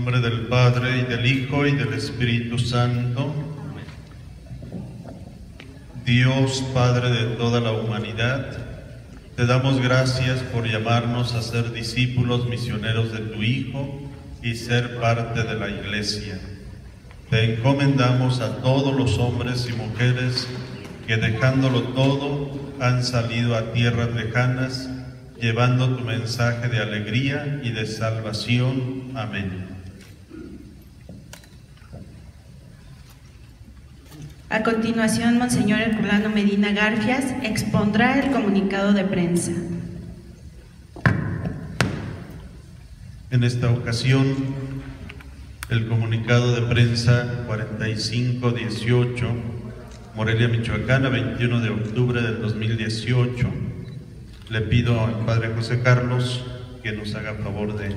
nombre del Padre, y del Hijo, y del Espíritu Santo. Dios, Padre de toda la humanidad, te damos gracias por llamarnos a ser discípulos misioneros de tu Hijo y ser parte de la Iglesia. Te encomendamos a todos los hombres y mujeres que, dejándolo todo, han salido a tierras lejanas, llevando tu mensaje de alegría y de salvación. Amén. A continuación, Monseñor Herculano Medina Garfias expondrá el comunicado de prensa. En esta ocasión, el comunicado de prensa 4518, Morelia, Michoacán, 21 de octubre del 2018. Le pido al Padre José Carlos que nos haga favor de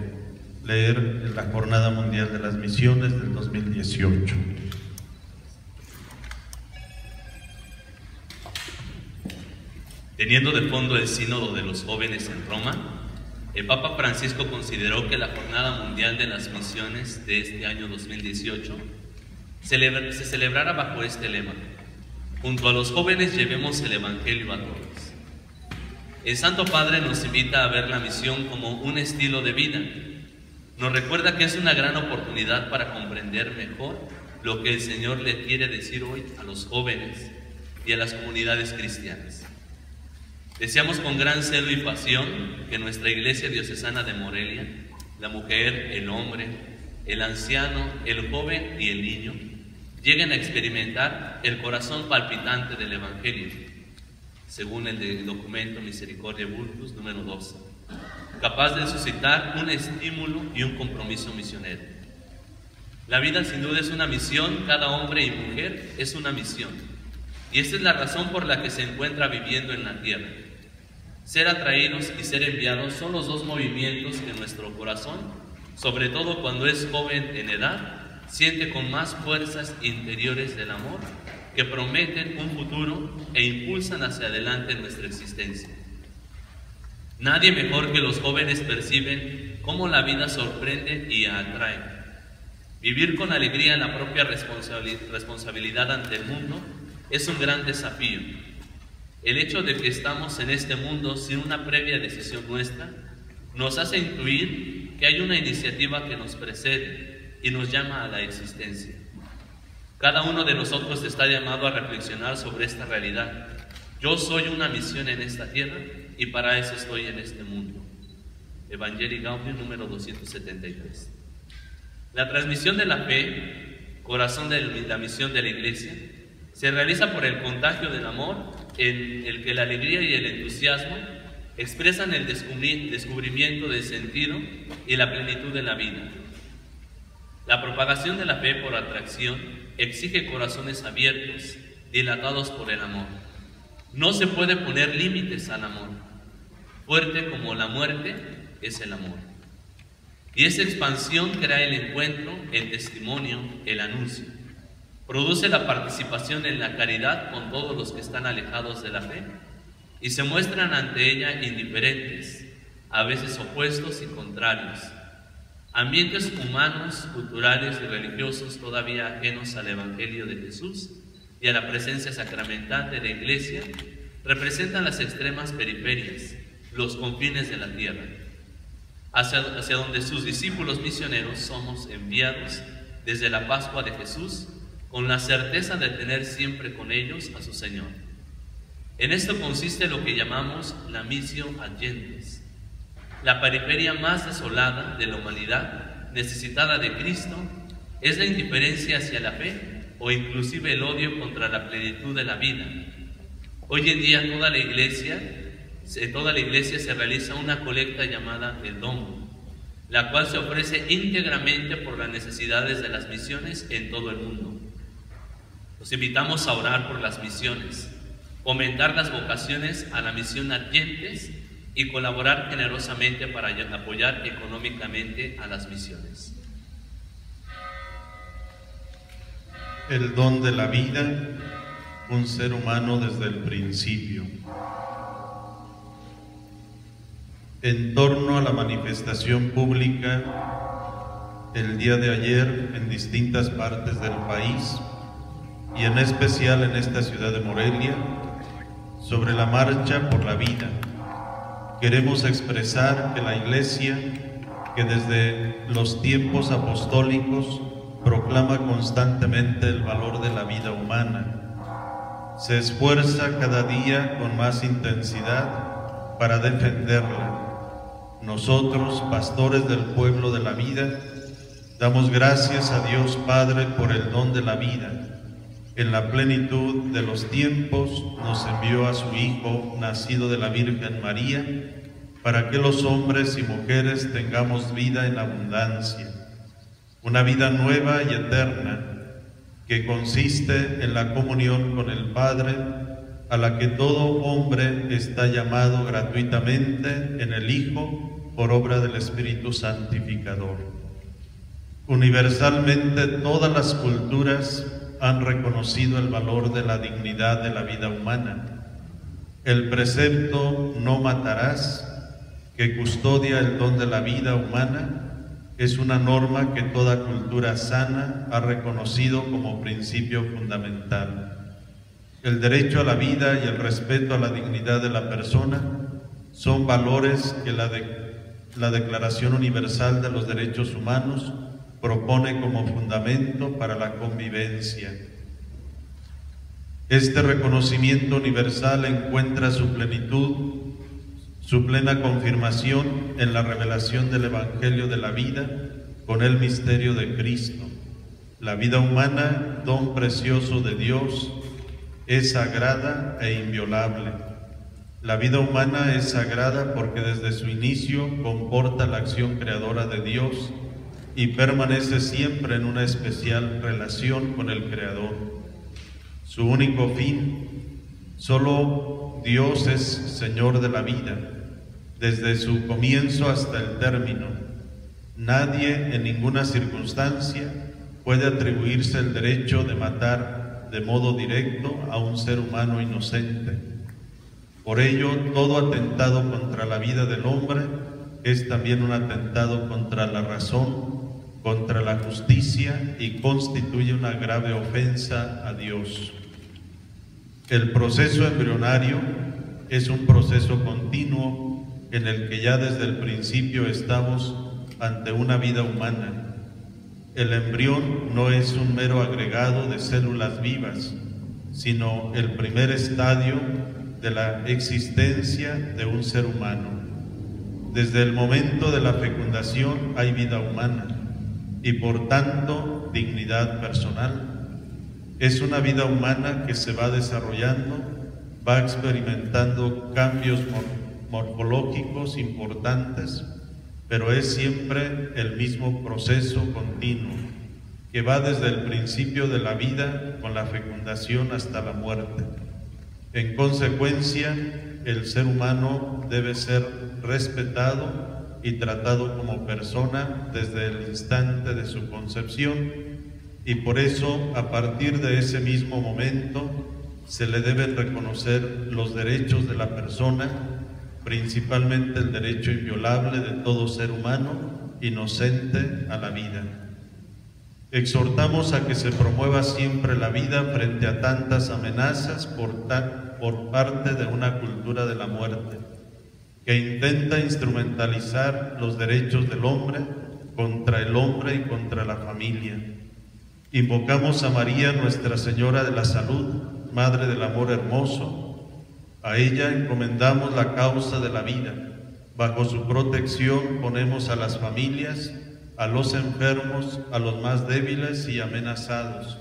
leer la Jornada Mundial de las Misiones del 2018. Teniendo de fondo el sínodo de los jóvenes en Roma, el Papa Francisco consideró que la Jornada Mundial de las Misiones de este año 2018 se celebrara bajo este lema: junto a los jóvenes llevemos el Evangelio a todos. El Santo Padre nos invita a ver la misión como un estilo de vida. Nos recuerda que es una gran oportunidad para comprender mejor lo que el Señor le quiere decir hoy a los jóvenes y a las comunidades cristianas. Deseamos con gran celo y pasión que nuestra Iglesia Diocesana de Morelia, la mujer, el hombre, el anciano, el joven y el niño, lleguen a experimentar el corazón palpitante del Evangelio, según el documento Misericordia Vultus número 12, capaz de suscitar un estímulo y un compromiso misionero. La vida sin duda es una misión, cada hombre y mujer es una misión, y esta es la razón por la que se encuentra viviendo en la tierra. Ser atraídos y ser enviados son los dos movimientos que nuestro corazón, sobre todo cuando es joven en edad, siente con más fuerzas interiores del amor que prometen un futuro e impulsan hacia adelante nuestra existencia. Nadie mejor que los jóvenes perciben cómo la vida sorprende y atrae. Vivir con alegría la propia responsabilidad ante el mundo es un gran desafío. El hecho de que estamos en este mundo sin una previa decisión nuestra nos hace intuir que hay una iniciativa que nos precede y nos llama a la existencia. Cada uno de nosotros está llamado a reflexionar sobre esta realidad. Yo soy una misión en esta tierra y para eso estoy en este mundo. Evangelii Gaudium número 273. La transmisión de la fe, corazón de la misión de la Iglesia, se realiza por el contagio del amor, en el que la alegría y el entusiasmo expresan el descubrimiento del sentido y la plenitud de la vida. La propagación de la fe por atracción exige corazones abiertos, dilatados por el amor. No se puede poner límites al amor. Fuerte como la muerte es el amor. Y esa expansión crea el encuentro, el testimonio, el anuncio. Produce la participación en la caridad con todos los que están alejados de la fe y se muestran ante ella indiferentes, a veces opuestos y contrarios. Ambientes humanos, culturales y religiosos todavía ajenos al Evangelio de Jesús y a la presencia sacramental de la Iglesia representan las extremas periferias, los confines de la tierra, hacia donde sus discípulos misioneros somos enviados desde la Pascua de Jesús, con la certeza de tener siempre con ellos a su Señor. En esto consiste lo que llamamos la missio ad gentes, la periferia más desolada de la humanidad, necesitada de Cristo, es la indiferencia hacia la fe o inclusive el odio contra la plenitud de la vida. Hoy en día en toda la iglesia se realiza una colecta llamada el Domo, la cual se ofrece íntegramente por las necesidades de las misiones en todo el mundo. Los invitamos a orar por las misiones, fomentar las vocaciones a la misión ad gentes y colaborar generosamente para apoyar económicamente a las misiones. El don de la vida, un ser humano desde el principio. En torno a la manifestación pública el día de ayer en distintas partes del país y en especial en esta ciudad de Morelia, sobre la marcha por la vida. Queremos expresar que la Iglesia, que desde los tiempos apostólicos proclama constantemente el valor de la vida humana, se esfuerza cada día con más intensidad para defenderla. Nosotros, pastores del pueblo de la vida, damos gracias a Dios Padre por el don de la vida. En la plenitud de los tiempos nos envió a su Hijo, nacido de la Virgen María, para que los hombres y mujeres tengamos vida en abundancia, una vida nueva y eterna, que consiste en la comunión con el Padre, a la que todo hombre está llamado gratuitamente en el Hijo por obra del Espíritu Santificador. Universalmente todas las culturas han reconocido el valor de la dignidad de la vida humana. El precepto "no matarás", que custodia el don de la vida humana, es una norma que toda cultura sana ha reconocido como principio fundamental. El derecho a la vida y el respeto a la dignidad de la persona son valores que la Declaración Universal de los Derechos Humanos propone como fundamento para la convivencia. Este reconocimiento universal encuentra su plenitud, su plena confirmación en la revelación del Evangelio de la vida con el misterio de Cristo. La vida humana, don precioso de Dios, es sagrada e inviolable. La vida humana es sagrada porque desde su inicio comporta la acción creadora de Dios y permanece siempre en una especial relación con el Creador. Su único fin, solo Dios es Señor de la vida, desde su comienzo hasta el término. Nadie en ninguna circunstancia puede atribuirse el derecho de matar de modo directo a un ser humano inocente. Por ello, todo atentado contra la vida del hombre es también un atentado contra la razón, contra la justicia y constituye una grave ofensa a Dios. El proceso embrionario es un proceso continuo en el que ya desde el principio estamos ante una vida humana. El embrión no es un mero agregado de células vivas, sino el primer estadio de la existencia de un ser humano. Desde el momento de la fecundación hay vida humana y por tanto dignidad personal. Es una vida humana que se va desarrollando, va experimentando cambios morfológicos importantes, pero es siempre el mismo proceso continuo que va desde el principio de la vida con la fecundación hasta la muerte. En consecuencia, el ser humano debe ser respetado y tratado como persona desde el instante de su concepción, y por eso, a partir de ese mismo momento, se le deben reconocer los derechos de la persona, principalmente el derecho inviolable de todo ser humano inocente a la vida. Exhortamos a que se promueva siempre la vida frente a tantas amenazas por parte de una cultura de la muerte, que intenta instrumentalizar los derechos del hombre contra el hombre y contra la familia. Invocamos a María, Nuestra Señora de la Salud, Madre del Amor Hermoso. A ella encomendamos la causa de la vida. Bajo su protección ponemos a las familias, a los enfermos, a los más débiles y amenazados,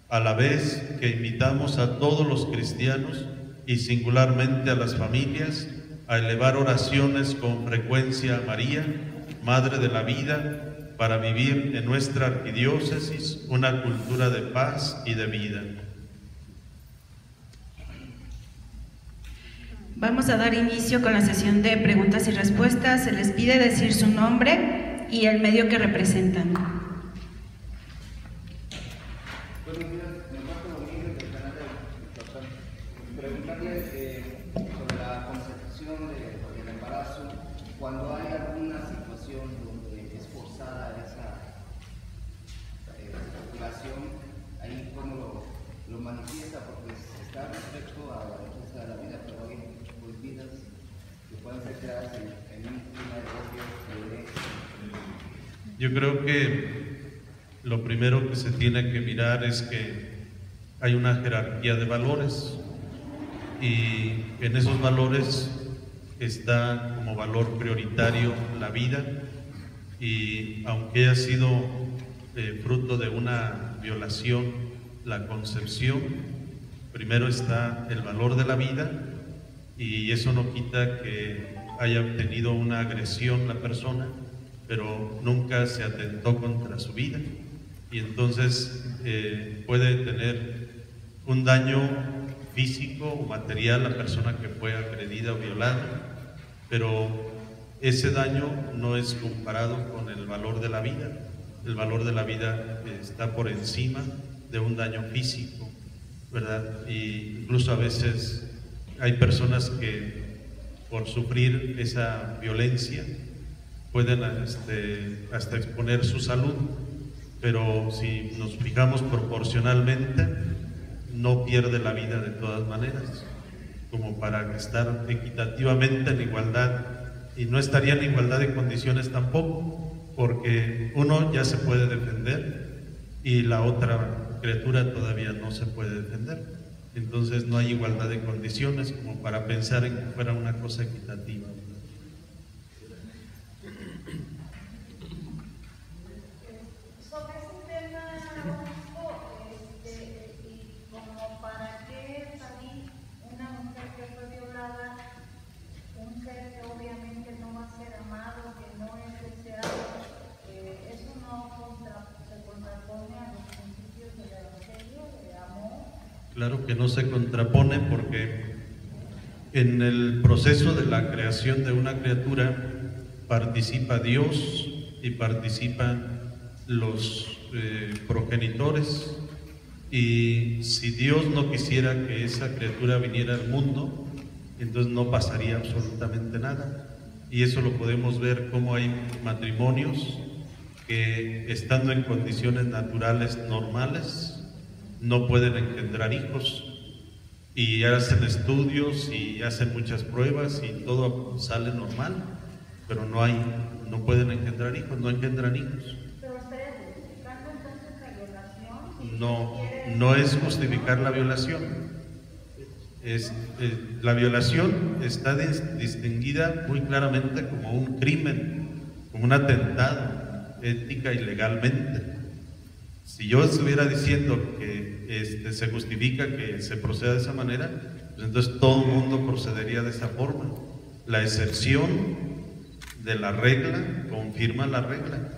a la vez que invitamos a todos los cristianos y singularmente a las familias a elevar oraciones con frecuencia a María, Madre de la Vida, para vivir en nuestra arquidiócesis una cultura de paz y de vida. Vamos a dar inicio con la sesión de preguntas y respuestas. Se les pide decir su nombre y el medio que representan. Buenos días, me llamo Domínguez del canal de preguntarle sobre la concepción del embarazo, cuando hay alguna situación donde es forzada Yo creo que lo primero que se tiene que mirar es que hay una jerarquía de valores y en esos valores está como valor prioritario la vida, y aunque haya sido fruto de una violación, la concepción, primero está el valor de la vida, y eso no quita que haya obtenido una agresión la persona, pero nunca se atentó contra su vida, y entonces puede tener un daño físico o material la persona que fue agredida o violada, pero ese daño no es comparado con el valor de la vida. El valor de la vida está por encima de un daño físico, ¿verdad? Y incluso a veces hay personas que por sufrir esa violencia pueden hasta exponer su salud, pero si nos fijamos proporcionalmente, no pierde la vida de todas maneras, como para estar equitativamente en igualdad, y no estaría en igualdad de condiciones tampoco, porque uno ya se puede defender y la otra criatura todavía no se puede defender. Entonces no hay igualdad de condiciones como para pensar en que fuera una cosa equitativa. Sobre ese tema, y como para qué salir una mujer que fue violada, un ser que obviamente no va a ser amado, que no es deseado, eso no se contrapone a los principios del Evangelio, de amor. Claro que no se contrapone, porque en el proceso de la creación de una criatura participa Dios y participan los progenitores, y si Dios no quisiera que esa criatura viniera al mundo, entonces no pasaría absolutamente nada. Y eso lo podemos ver como hay matrimonios que, estando en condiciones naturales normales, no pueden engendrar hijos, y hacen estudios y hacen muchas pruebas y todo sale normal, pero no pueden engendrar hijos, no engendran hijos. Pero estaría justificando entonces la violación. No es justificar la violación. La violación está distinguida muy claramente como un crimen, como un atentado, ética y legalmente. Si yo estuviera diciendo que se justifica que se proceda de esa manera, pues entonces todo el mundo procedería de esa forma. La excepción de la regla confirma la regla,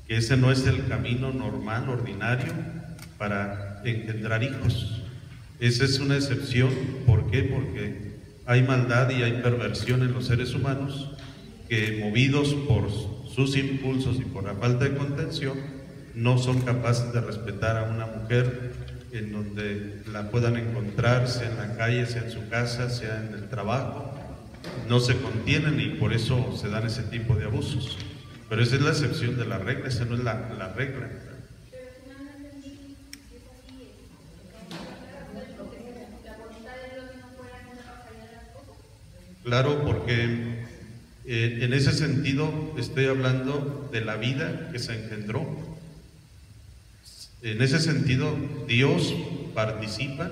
que ese no es el camino normal, ordinario, para engendrar hijos. Esa es una excepción. ¿Por qué? Porque hay maldad y hay perversión en los seres humanos que, movidos por sus impulsos y por la falta de contención, no son capaces de respetar a una mujer en donde la puedan encontrar, sea en la calle, sea en su casa, sea en el trabajo. No se contienen y por eso se dan ese tipo de abusos. Pero esa es la excepción de la regla, esa no es la regla. Claro, porque en ese sentido estoy hablando de la vida que se engendró. En ese sentido, Dios participa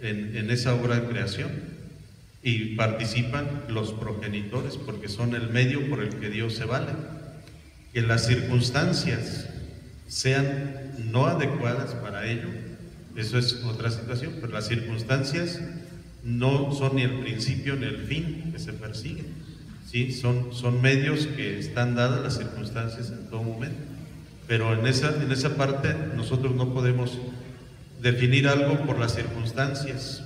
en esa obra de creación, y participan los progenitores, porque son el medio por el que Dios se vale. Que las circunstancias sean no adecuadas para ello, eso es otra situación, pero las circunstancias no son ni el principio ni el fin que se persigue, ¿sí? Son medios que están dadas las circunstancias en todo momento. Pero en esa parte nosotros no podemos definir algo por las circunstancias,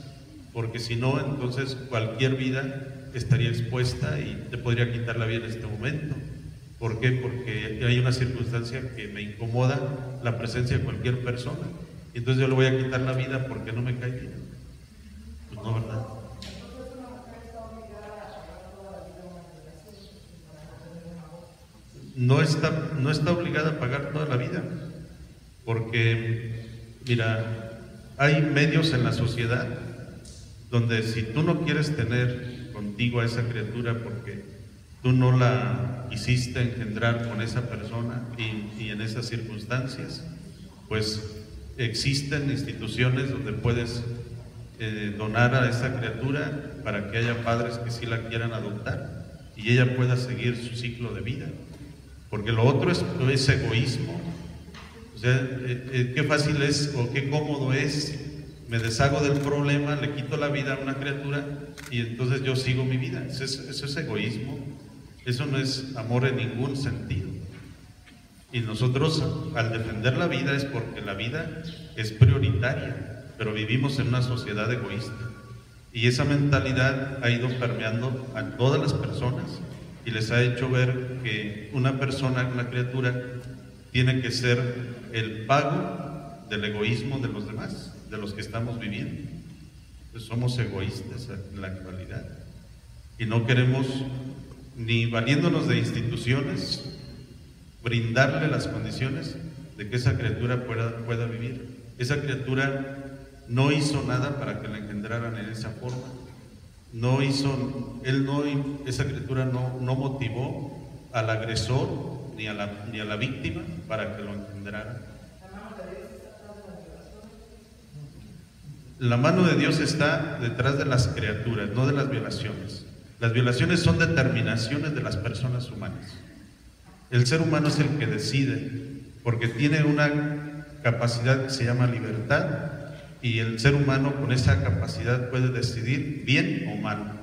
porque si no, entonces cualquier vida estaría expuesta y te podría quitar la vida en este momento. ¿Por qué? Porque hay una circunstancia que me incomoda la presencia de cualquier persona, y entonces yo le voy a quitar la vida porque no me cae bien. Pues no, ¿verdad? No está obligada a pagar toda la vida, porque, mira, hay medios en la sociedad donde si tú no quieres tener contigo a esa criatura porque tú no la quisiste engendrar con esa persona y en esas circunstancias, pues existen instituciones donde puedes donar a esa criatura para que haya padres que sí la quieran adoptar y ella pueda seguir su ciclo de vida, porque lo otro es egoísmo. O sea, qué fácil es o qué cómodo es, me deshago del problema, le quito la vida a una criatura y entonces yo sigo mi vida. Eso es egoísmo, eso no es amor en ningún sentido. Y nosotros al defender la vida es porque la vida es prioritaria, pero vivimos en una sociedad egoísta. Y esa mentalidad ha ido permeando a todas las personas y les ha hecho ver que una persona, una criatura, tiene que ser el pago del egoísmo de los demás, de los que estamos viviendo. Pues somos egoístas en la actualidad y no queremos, ni valiéndonos de instituciones, brindarle las condiciones de que esa criatura pueda vivir. Esa criatura no hizo nada para que la engendraran en esa forma. Esa criatura no motivó al agresor ni a la víctima para que lo engendraran. La mano de Dios está detrás de las criaturas, no de las violaciones. Las violaciones son determinaciones de las personas humanas. El ser humano es el que decide, porque tiene una capacidad que se llama libertad, y el ser humano con esa capacidad puede decidir bien o mal.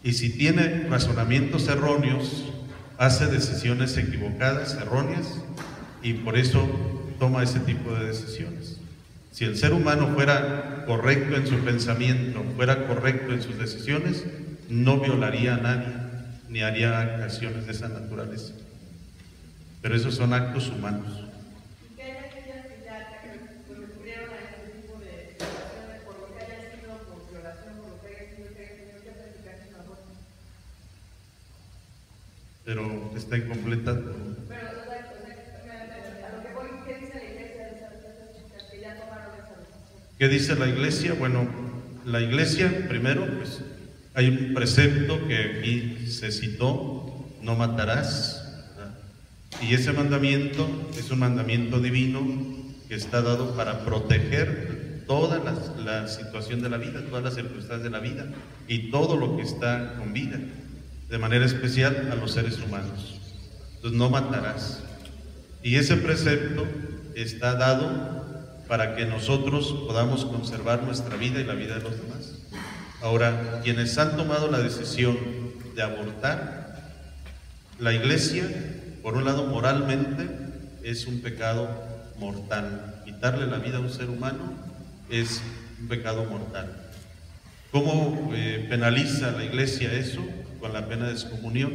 Y si tiene razonamientos erróneos, hace decisiones equivocadas, erróneas, y por eso toma ese tipo de decisiones. Si el ser humano fuera correcto en su pensamiento, fuera correcto en sus decisiones, no violaría a nadie, ni haría acciones de esa naturaleza. Pero esos son actos humanos. ¿Y qué hay aquellas que ya recurrieron a este tipo de situaciones por lo que haya sido por violación, por lo que haya sido que tenido que practicarse un aborto? Pero está incompleta. Pero, a lo que voy, ¿qué dice la iglesia de esas chicas que ya tomaron esa decisión? ¿Qué dice la iglesia? Bueno, la iglesia, primero, pues hay un precepto que aquí se citó: no matarás. Y ese mandamiento es un mandamiento divino que está dado para proteger toda la situación de la vida, todas las circunstancias de la vida y todo lo que está con vida, de manera especial a los seres humanos. Entonces, no matarás. Y ese precepto está dado para que nosotros podamos conservar nuestra vida y la vida de los demás. Ahora, quienes han tomado la decisión de abortar, la iglesia, por un lado, moralmente es un pecado mortal. Quitarle la vida a un ser humano es un pecado mortal. ¿Cómo penaliza la iglesia eso? Con la pena de excomunión.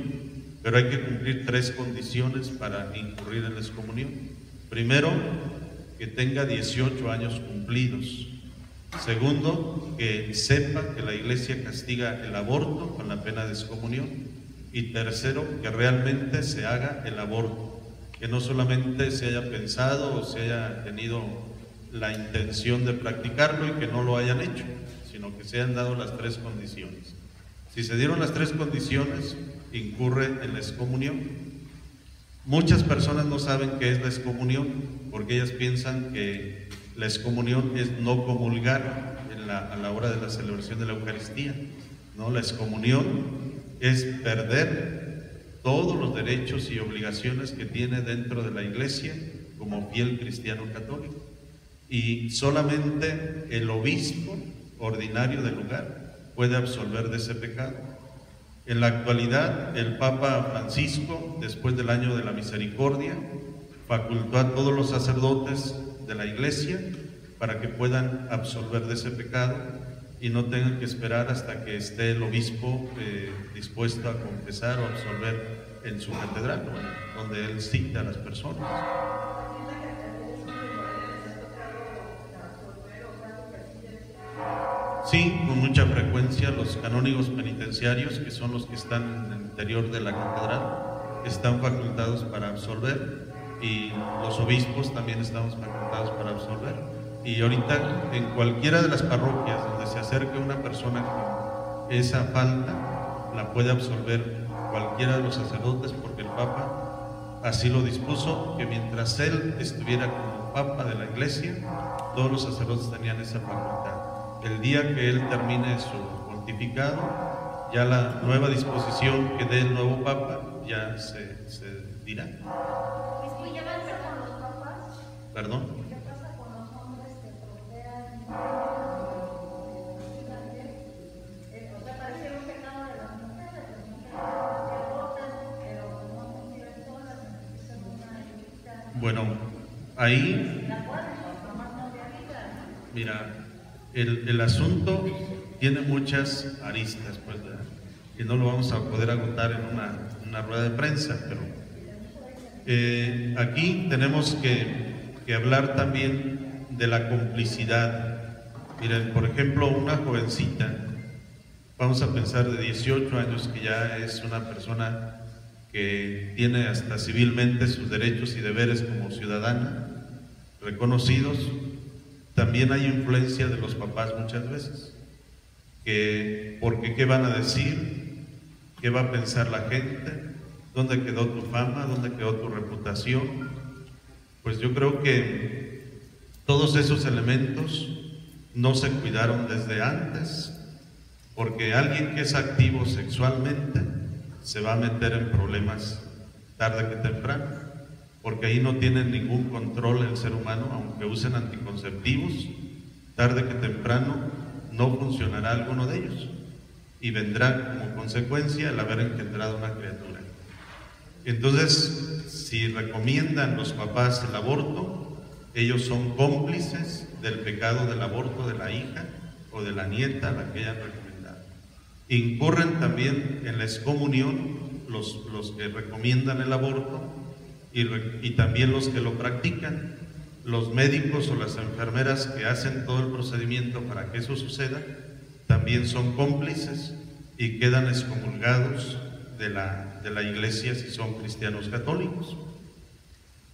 Pero hay que cumplir 3 condiciones para incurrir en la excomunión. Primero, que tenga 18 años cumplidos. Segundo, que sepa que la iglesia castiga el aborto con la pena de excomunión. Y tercero, que realmente se haga el aborto, que no solamente se haya pensado o se haya tenido la intención de practicarlo y que no lo hayan hecho, sino que se hayan dado las 3 condiciones. Si se dieron las 3 condiciones, incurre en la excomunión. Muchas personas no saben qué es la excomunión, porque ellas piensan que la excomunión es no comulgar a la hora de la celebración de la Eucaristía. No, la excomunión es perder todos los derechos y obligaciones que tiene dentro de la iglesia como fiel cristiano católico. Y solamente el obispo ordinario del lugar puede absolver de ese pecado. En la actualidad, el Papa Francisco, después del año de la misericordia, facultó a todos los sacerdotes de la iglesia para que puedan absolver de ese pecado y no tengan que esperar hasta que esté el obispo dispuesto a confesar o absolver en su catedral, donde él cita a las personas. Sí, con mucha frecuencia los canónigos penitenciarios, que son los que están en el interior de la catedral, están facultados para absolver, y los obispos también estamos facultados para absolver. Y ahorita en cualquiera de las parroquias donde se acerque una persona con esa falta, la puede absolver cualquiera de los sacerdotes, porque el Papa así lo dispuso, que mientras él estuviera como Papa de la Iglesia, todos los sacerdotes tenían esa facultad. El día que él termine su pontificado, ya la nueva disposición que dé el nuevo Papa ya se dirá. ¿Qué pasa con los papas? ¿Perdón? ¿Qué pasa con los hombres que procrean? O sea, pareciera un pecado de las mujeres que abortan, pero no conviven solas, necesitan una ayuda. Bueno, ahí, La cual nomás no de vida. mira, el asunto tiene muchas aristas, pues, ¿verdad? Y no lo vamos a poder agotar en una rueda de prensa, pero aquí tenemos que hablar también de la complicidad. Miren, por ejemplo, una jovencita, vamos a pensar de 18 años, que ya es una persona que tiene hasta civilmente sus derechos y deberes como ciudadana reconocidos. También hay influencia de los papás muchas veces, porque ¿qué van a decir? ¿Qué va a pensar la gente? ¿Dónde quedó tu fama? ¿Dónde quedó tu reputación? Pues yo creo que todos esos elementos no se cuidaron desde antes, porque alguien que es activo sexualmente se va a meter en problemas tarde que temprano, porque ahí no tienen ningún control el ser humano, aunque usen anticonceptivos, tarde que temprano no funcionará alguno de ellos y vendrá como consecuencia el haber engendrado una criatura. Entonces, si recomiendan los papás el aborto, ellos son cómplices del pecado del aborto de la hija o de la nieta a la que hayan recomendado. Incurren también en la excomunión los que recomiendan el aborto y también los que lo practican. Los médicos o las enfermeras que hacen todo el procedimiento para que eso suceda también son cómplices y quedan excomulgados de la Iglesia si son cristianos católicos.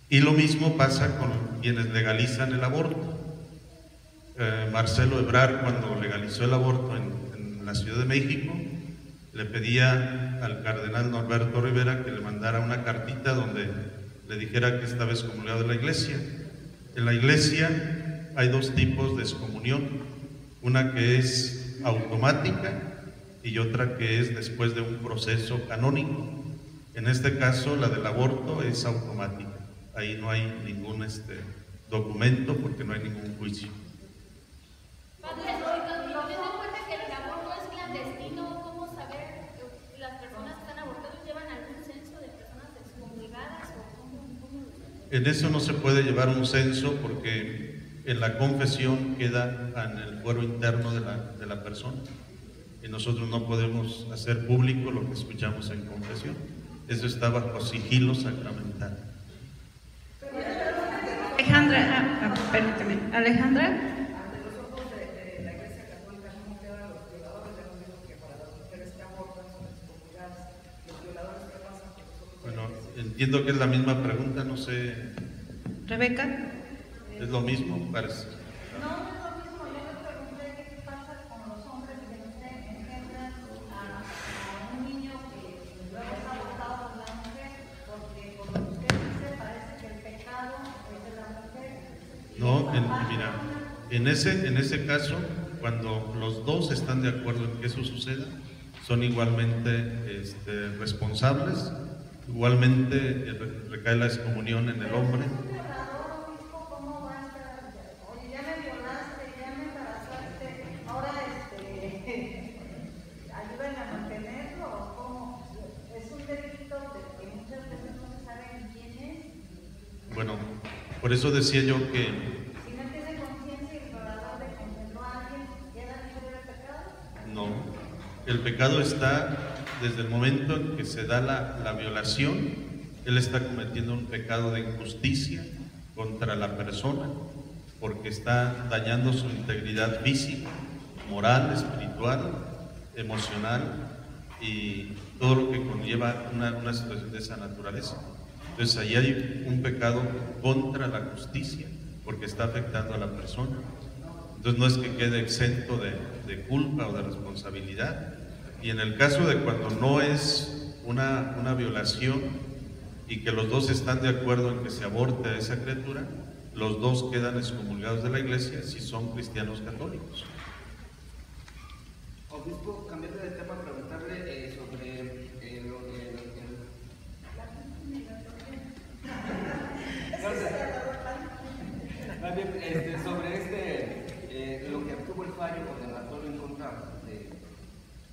Y lo mismo pasa con quienes legalizan el aborto. Marcelo Ebrard, cuando legalizó el aborto en la Ciudad de México, le pedía al cardenal Norberto Rivera que le mandara una cartita donde le dijera que estaba excomulgado de la Iglesia. En la Iglesia hay dos tipos de excomunión, una que es automática y otra que es después de un proceso canónico. En este caso, la del aborto es automática. Ahí no hay ningún documento porque no hay ningún juicio. Padre, teniendo en cuenta que el aborto es clandestino, ¿cómo saber las personas que están abortadas llevan algún censo de personas excomulgadas o cómo? En eso no se puede llevar un censo porque en la confesión queda en el fuero interno de la persona y nosotros no podemos hacer público lo que escuchamos en confesión. Eso está bajo sigilo sacramental. Alejandra, permítame. Alejandra. Ante los ojos de la Iglesia Católica, ¿cómo quedan los violadores? Ya nos dijo que para las mujeres que abortan son excomulgadas. ¿Los violadores qué pasan con los ojos? Bueno, entiendo que es la misma pregunta, no sé. Rebeca. ¿Es lo mismo? Parece. No, no es lo mismo. Yo le pregunté qué pasa con los hombres que engendran a un niño que luego es abortado por la mujer, porque por lo que usted dice parece que el pecado es de la mujer. No, mira, en ese caso, cuando los dos están de acuerdo en que eso suceda, son igualmente responsables, igualmente recae la excomunión en el hombre. ¿Cómo va a estar? Oye, ya me violaste, ya me embarazaste, ahora ayúdame a mantenerlo, ¿o cómo? Es un delito de que muchas veces no se sabe quién es. Bueno, por eso decía yo que Si no tiene conciencia y el violador de que engendró a alguien, ¿queda libre del pecado? no, el pecado está desde el momento en que se da la violación, él está cometiendo un pecado de injusticia contra la persona, porque está dañando su integridad física, moral, espiritual, emocional y todo lo que conlleva una situación de esa naturaleza. Entonces ahí hay un pecado contra la justicia, porque está afectando a la persona. Entonces no es que quede exento de culpa o de responsabilidad, Y en el caso de cuando no es una violación y que los dos están de acuerdo en que se aborte a esa criatura, los dos quedan excomulgados de la iglesia si son cristianos católicos. Obispo, cambiando de tema, preguntarle sobre sobre lo que obtuvo el fallo condenatorio en contra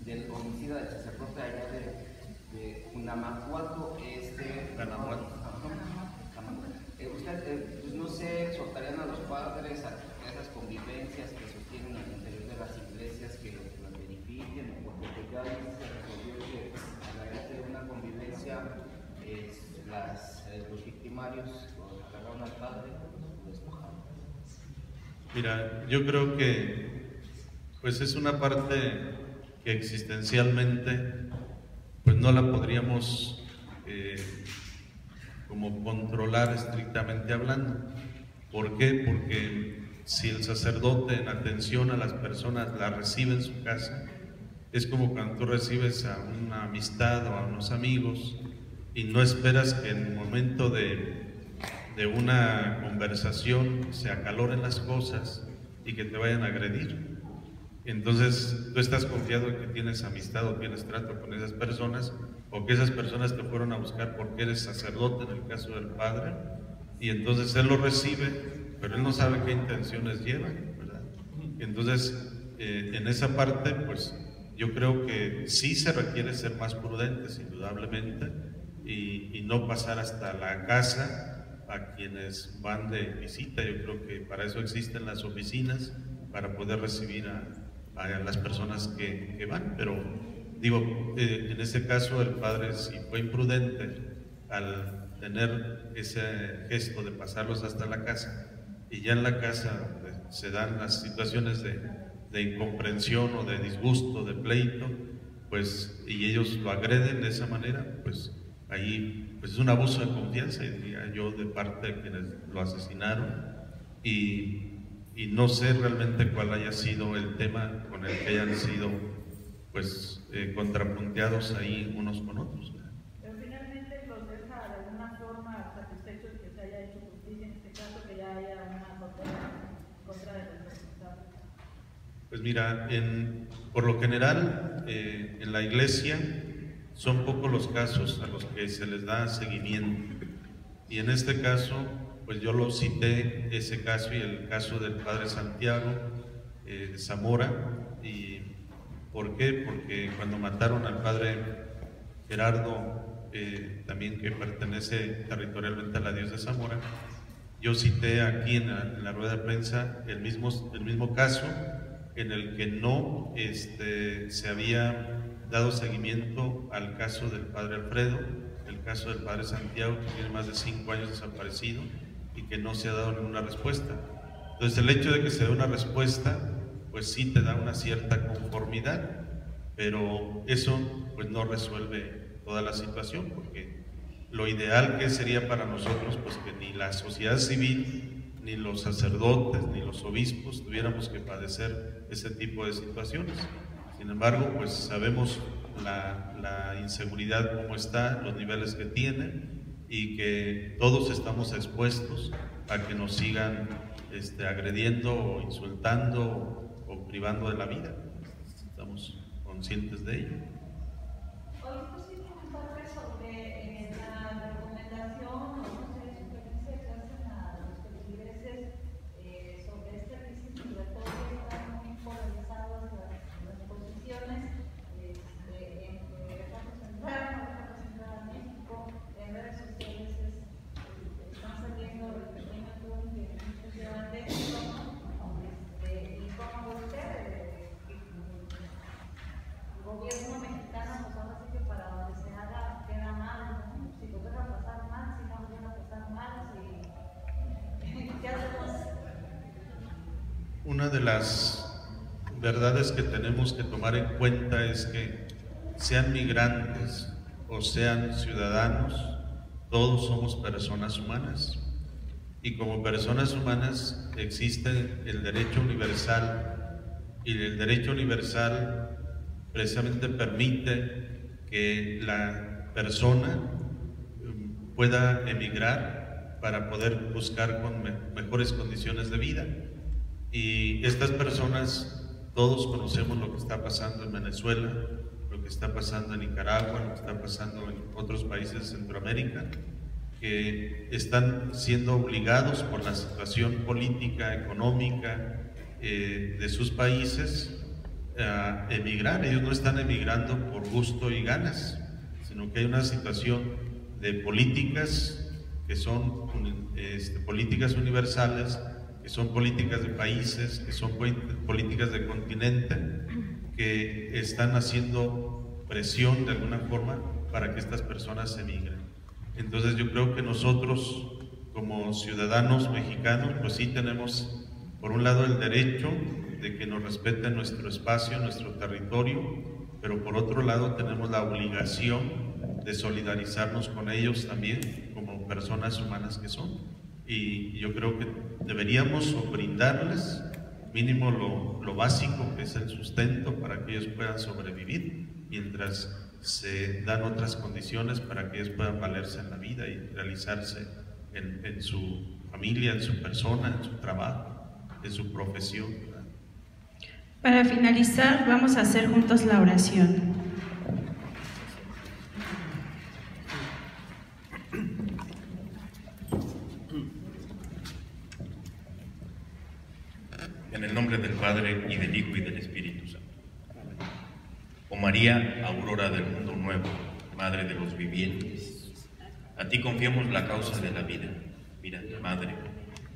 del homicida del sacerdote allá de Unamacuato, usted, pues no sé, exhortarían a los padres a esas convivencias que sostienen al interior de las iglesias que las verifiquen, porque ya se resolvió que a la edad de una convivencia los victimarios agarraron al padre y lo despojaron. Mira, yo creo que pues es una parte que existencialmente pues no la podríamos como controlar estrictamente hablando. ¿Por qué? Porque si el sacerdote en atención a las personas la recibe en su casa, es como cuando tú recibes a una amistad o a unos amigos y no esperas que en el momento de una conversación se acaloren las cosas y que te vayan a agredir. Entonces tú estás confiado en que tienes amistad o tienes trato con esas personas, o que esas personas te fueron a buscar porque eres sacerdote en el caso del padre, y entonces él lo recibe, pero él no sabe qué intenciones llevan, ¿verdad? Entonces en esa parte pues yo creo que sí se requiere ser más prudentes, indudablemente, y no pasar hasta la casa a quienes van de visita. Yo creo que para eso existen las oficinas, para poder recibir a las personas que van, pero digo, en este caso el padre sí fue imprudente al tener ese gesto de pasarlos hasta la casa, y ya en la casa se dan las situaciones de incomprensión o de disgusto, de pleito, pues, y ellos lo agreden de esa manera, pues ahí pues es un abuso de confianza, diría yo, de parte de quienes lo asesinaron, y no sé realmente cuál haya sido el tema con el que hayan sido pues contrapunteados ahí unos con otros. Pero finalmente los deja de alguna forma satisfechos que se haya hecho justicia en este caso, que ya haya una condena en contra de los responsables. Pues mira, por lo general en la iglesia son pocos los casos a los que se les da seguimiento, y en este caso pues yo lo cité, ese caso y el caso del padre Santiago de Zamora. ¿Y por qué? Porque cuando mataron al padre Gerardo, también que pertenece territorialmente a la diócesis de Zamora, yo cité aquí en la rueda de prensa el mismo caso en el que no se había dado seguimiento al caso del padre Alfredo, el caso del padre Santiago, que tiene más de 5 años desaparecido y que no se ha dado ninguna respuesta. Entonces el hecho de que se dé una respuesta pues sí te da una cierta conformidad, pero eso pues no resuelve toda la situación, porque lo ideal que sería para nosotros pues que ni la sociedad civil, ni los sacerdotes, ni los obispos tuviéramos que padecer ese tipo de situaciones. Sin embargo, pues sabemos la inseguridad como está, los niveles que tiene, y que todos estamos expuestos a que nos sigan agrediendo o insultando o privando de la vida. Estamos conscientes de ello. Hoy es posible comentarle sobre la recomendación o no sé, sugerencia que hacen a los feligreses sobre esta crisis migratoria. Están muy polarizadas las posiciones entre Campos Central, a México, en redes sociales están saliendo el pequeño tour que muchos llevan dentro, y como usted, el gobierno mexicano, pues ahora sí que para donde se haga queda mal, ¿no? Si lo deja pasar mal, si no lo deja pasar mal, ¿qué hacemos? Una de las verdades que tenemos que tomar en cuenta es que sean migrantes o sean ciudadanos, todos somos personas humanas, y como personas humanas existe el derecho universal, y el derecho universal precisamente permite que la persona pueda emigrar para poder buscar con mejores condiciones de vida. Y estas personas, todos conocemos lo que está pasando en Venezuela, lo que está pasando en Nicaragua, lo que está pasando en otros países de Centroamérica, que están siendo obligados por la situación política, económica de sus países a emigrar. Ellos no están emigrando por gusto y ganas, sino que hay una situación de políticas que son políticas universales, que son políticas de países, que son políticas de continente, que están haciendo presión de alguna forma para que estas personas emigren. Entonces yo creo que nosotros como ciudadanos mexicanos pues sí tenemos por un lado el derecho de que nos respeten nuestro espacio, nuestro territorio, pero por otro lado tenemos la obligación de solidarizarnos con ellos también como personas humanas que son. Y yo creo que deberíamos brindarles mínimo lo básico, que es el sustento para que ellos puedan sobrevivir, mientras se dan otras condiciones para que ellos puedan valerse en la vida y realizarse en su familia, en su persona, en su trabajo, en su profesión. Para finalizar, vamos a hacer juntos la oración. En el nombre del Padre, y del Hijo, y del Espíritu Santo. Oh María, aurora del mundo nuevo, Madre de los vivientes, a ti confiamos la causa de la vida. Mira, Madre,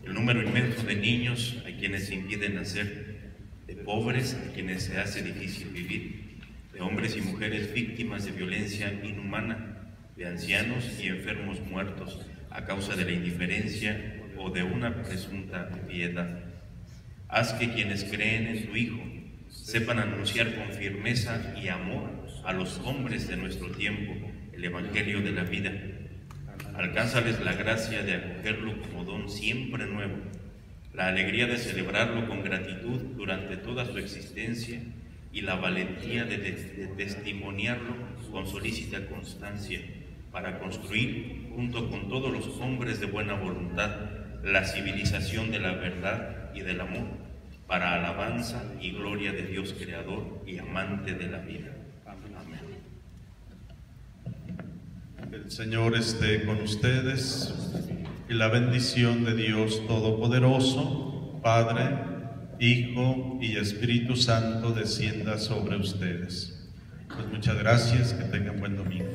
el número inmenso de niños a quienes se impide nacer, de pobres a quienes se hace difícil vivir, de hombres y mujeres víctimas de violencia inhumana, de ancianos y enfermos muertos a causa de la indiferencia o de una presunta piedad. Haz que quienes creen en tu Hijo sepan anunciar con firmeza y amor a los hombres de nuestro tiempo el Evangelio de la vida. Alcánzales la gracia de acogerlo como don siempre nuevo, la alegría de celebrarlo con gratitud durante toda su existencia y la valentía de testimoniarlo con solícita constancia para construir, junto con todos los hombres de buena voluntad, la civilización de la verdad y del amor, para alabanza y gloria de Dios Creador y amante de la vida. Amén. El Señor esté con ustedes y la bendición de Dios Todopoderoso, Padre, Hijo y Espíritu Santo descienda sobre ustedes. Pues muchas gracias, que tengan buen domingo.